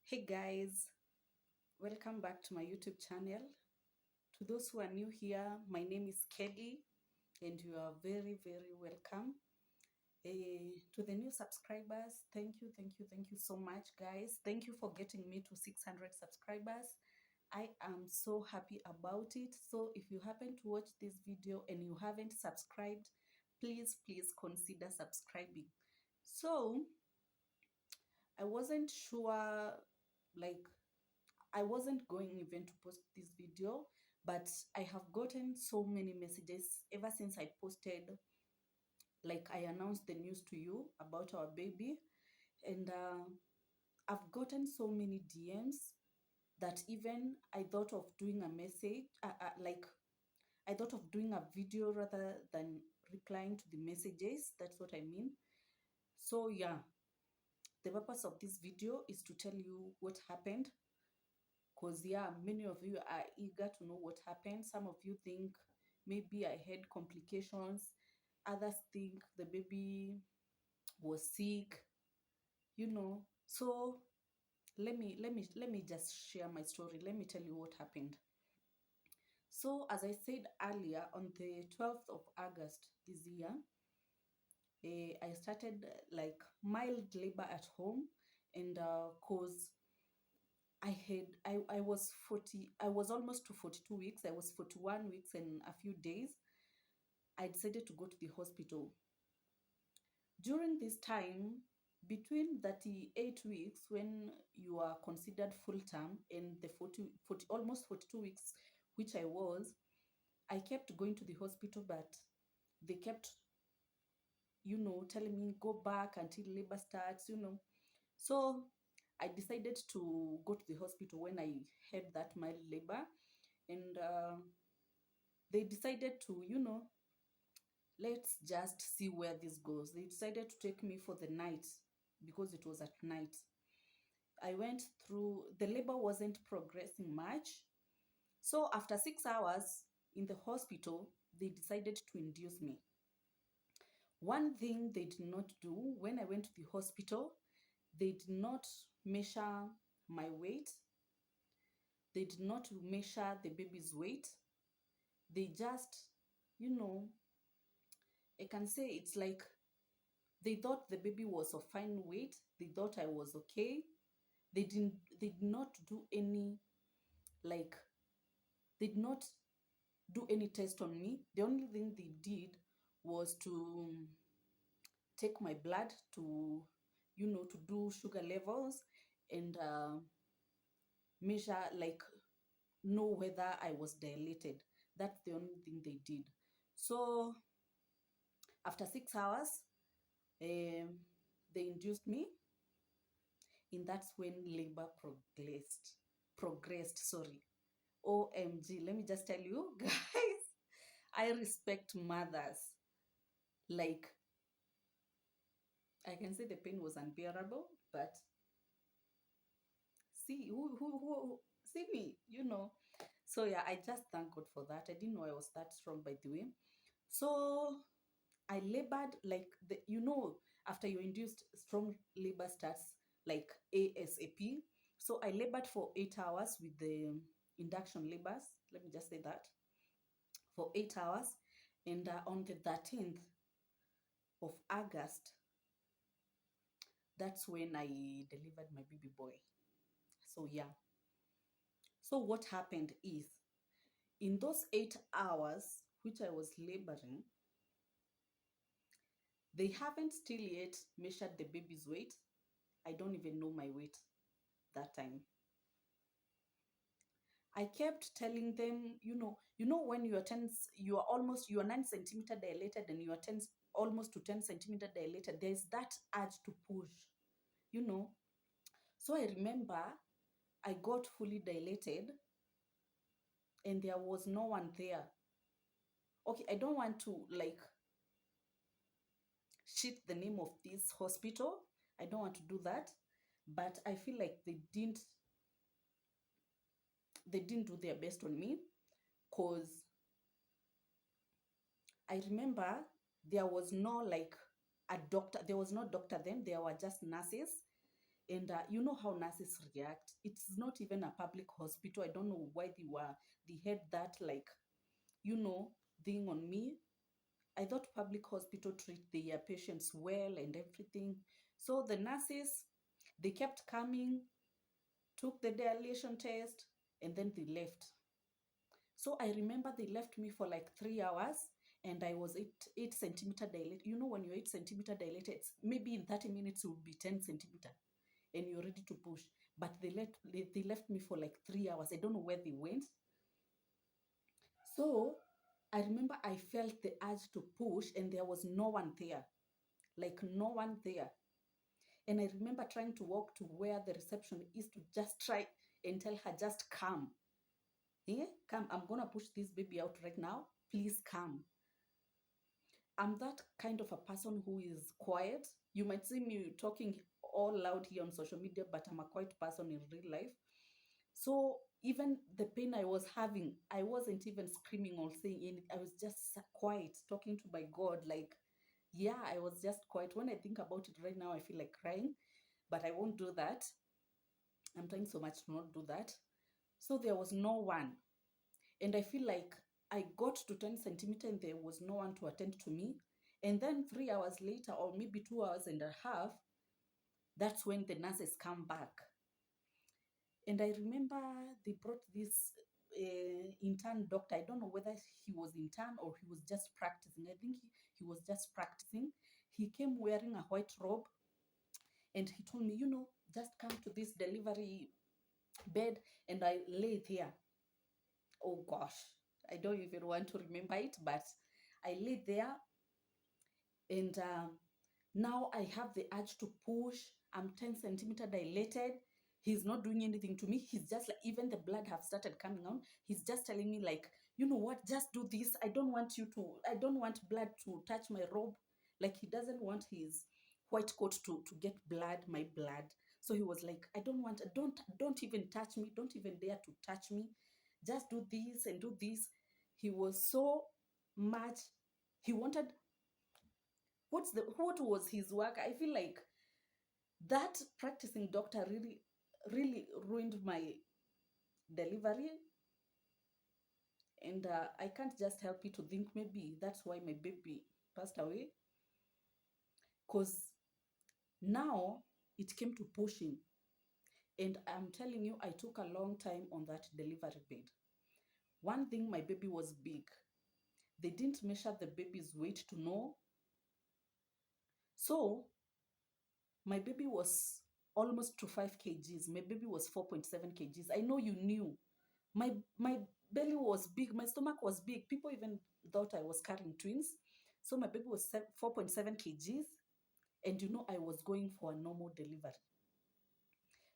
Hey guys, welcome back to my YouTube channel. To those who are new here, my name is Kelly and you are very welcome. To the new subscribers, thank you so much, guys. Thank you for getting me to 600 subscribers. I am so happy about it. So if you happen to watch this video and you haven't subscribed, please consider subscribing. So I wasn't sure, like, I wasn't going even to post this video, but I have gotten so many messages ever since I posted, like I announced the news to you about our baby. And I've gotten so many DMs that even I thought of doing a message, like I thought of doing a video rather than replying to the messages. That's what I mean. So yeah, the purpose of this video is to tell you what happened, because yeah, many of you are eager to know what happened. Some of you think maybe I had complications, others think the baby was sick, so let me just share my story. Let me tell you what happened. So as I said earlier, on the 12th of August this year, I started like mild labor at home. And cause I was 40, I was almost to 42 weeks. I was 41 weeks and a few days. I decided to go to the hospital. During this time, between 38 weeks, when you are considered full term, and the 40 almost 42 weeks, which I was, I kept going to the hospital, but they kept, telling me go back until labor starts. So I decided to go to the hospital when I had that mild labor. And they decided to, let's just see where this goes. They decided to take me for the night because it was at night. I went through, the labor wasn't progressing much. So after 6 hours in the hospital, they decided to induce me. One thing they did not do when I went to the hospital, they did not measure my weight. They did not measure the baby's weight. They just, you know, I can say it's like they thought the baby was of fine weight. They thought I was okay. They did not do any, like, they did not do any test on me. The only thing they did was to take my blood to, to do sugar levels and measure, like, know whether I was dilated. That's the only thing they did. So after 6 hours, um, they induced me, and that's when labor progressed, sorry. OMG, let me just tell you, guys, I respect mothers. Like, I can say the pain was unbearable, but see, who see me. So yeah, I just thank God for that. I didn't know I was that strong, by the way. So I labored like after you induced, strong labor starts like ASAP. So I labored for 8 hours with the induction labors. Let me just say that, for 8 hours. And on the 13th of August, that's when I delivered my baby boy. So yeah. So what happened is, in those 8 hours which I was laboring, they haven't still yet measured the baby's weight. I don't even know my weight that time. I kept telling them, when you are 10, you are 9 centimeter dilated, and you are 10, almost to 10 centimeter dilated. There's that urge to push, you know. So I remember I got fully dilated, and there was no one there. Okay, I don't want to, like, shit the name of this hospital. I don't want to do that, but I feel like they didn't do their best on me, because I remember there was no, like, a doctor. There was no doctor then. There were just nurses. And you know how nurses react. It's not even a public hospital. I don't know why they had that, like, you know, thing on me. I thought public hospital treat their patients well and everything. So the nurses, they kept coming, took the dilation test, and then they left. So I remember they left me for like 3 hours, and I was 8 centimeter dilated. You know, when you're 8 centimeter dilated, maybe in 30 minutes it would be 10 centimeter, and you're ready to push. But they left me for like 3 hours. I don't know where they went. So I remember I felt the urge to push, and there was no one there, like no one there. And I remember trying to walk to where the reception is to just try and tell her, just come. Yeah, come. I'm gonna push this baby out right now. Please come. I'm that kind of a person who is quiet. You might see me talking all loud here on social media, but I'm a quiet person in real life. So even the pain I was having, I wasn't even screaming or saying anything. I was just quiet, talking to my God. Like, yeah, I was just quiet. When I think about it right now, I feel like crying, but I won't do that. I'm trying so much to not do that. So there was no one. And I feel like I got to 10 centimeter and there was no one to attend to me. And then 3 hours later, or maybe 2 hours and a half, that's when the nurses come back. And I remember they brought this intern doctor. I don't know whether he was intern or he was just practicing. I think he was just practicing. He came wearing a white robe, and he told me, just come to this delivery bed. And I lay there. Oh gosh, I don't even want to remember it, but I lay there, and now I have the urge to push. I'm 10 centimeter dilated. He's not doing anything to me. He's just like, even the blood have started coming out. He's just telling me, like, you know what, just do this. I don't want blood to touch my robe. Like, he doesn't want his white coat to get my blood. So he was like, I don't want, don't even touch me. Don't even dare to touch me. Just do this and do this. He was so much, he wanted, what was his work? I feel like that practicing doctor really, really ruined my delivery. And I can't just help you to think maybe that's why my baby passed away. Because now it came to pushing. And I'm telling you, I took a long time on that delivery bed. One thing, my baby was big. They didn't measure the baby's weight to know. So my baby was almost to 5 kgs. My baby was 4.7 kgs. I know you knew. My belly was big. My stomach was big. People even thought I was carrying twins. So my baby was 4.7 kgs. And I was going for a normal delivery.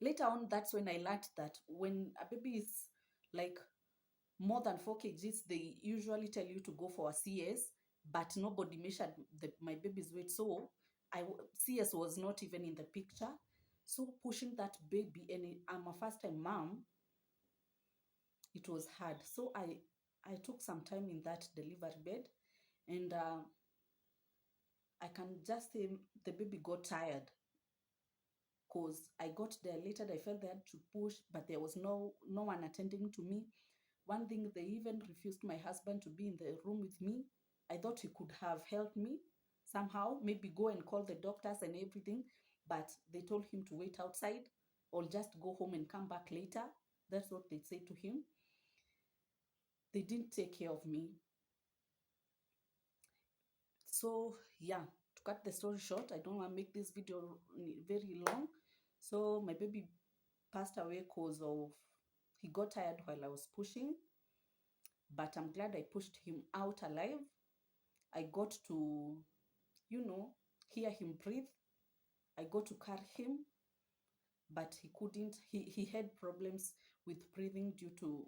Later on, that's when I learned that when a baby is like more than 4 kgs, they usually tell you to go for a CS, but nobody measured my baby's weight. So CS was not even in the picture. So pushing that baby, and I'm a first time mom, it was hard. So I took some time in that delivery bed, and I can just say the baby got tired, because I got there later. I felt they had to push, but there was no one attending to me. One thing, they even refused my husband to be in the room with me. I thought he could have helped me somehow, maybe go and call the doctors and everything, but they told him to wait outside or just go home and come back later. That's what they said to him. They didn't take care of me. So yeah, to cut the story short, I don't want to make this video very long. So my baby passed away because of, he got tired while I was pushing, but I'm glad I pushed him out alive. I got to, hear him breathe. I got to carry him, but he couldn't. He had problems with breathing due to,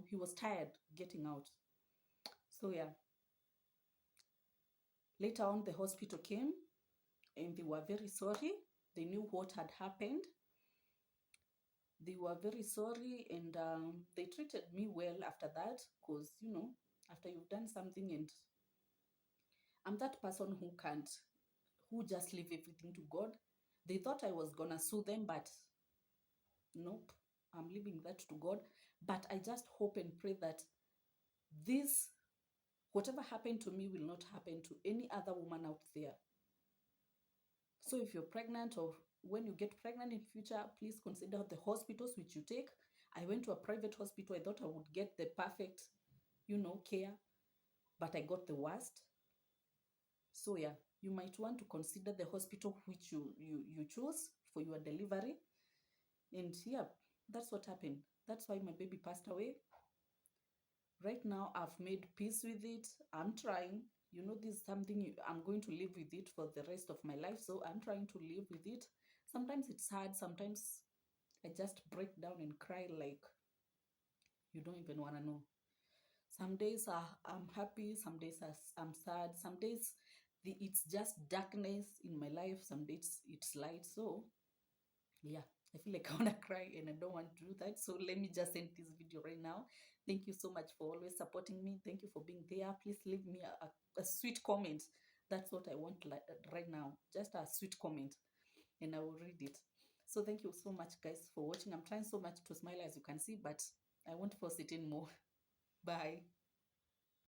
he was tired getting out. So yeah, later on the hospital came, and they were very sorry. They knew what had happened. They were very sorry, and they treated me well after that, because, after you've done something, and I'm that person who just leave everything to God. They thought I was gonna sue them, but nope, I'm leaving that to God. But I just hope and pray that this, whatever happened to me, will not happen to any other woman out there. So if you're pregnant, or when you get pregnant in future, please consider the hospitals which you take. I went to a private hospital. I thought I would get the perfect, care, but I got the worst. So yeah, you might want to consider the hospital which you choose for your delivery. And yeah, that's what happened. That's why my baby passed away. Right now, I've made peace with it. I'm trying. This is something I'm going to live with it for the rest of my life. So I'm trying to live with it. Sometimes it's hard. Sometimes I just break down and cry like you don't even want to know. Some days I'm happy. Some days I'm sad. Some days it's just darkness in my life. Some days it's light. So yeah, I feel like I want to cry and I don't want to do that. So let me just end this video right now. Thank you so much for always supporting me. Thank you for being there. Please leave me a sweet comment. That's what I want right now. Just a sweet comment and I will read it. So thank you so much, guys, for watching. I'm trying so much to smile, as you can see, but I won't force it anymore. Bye.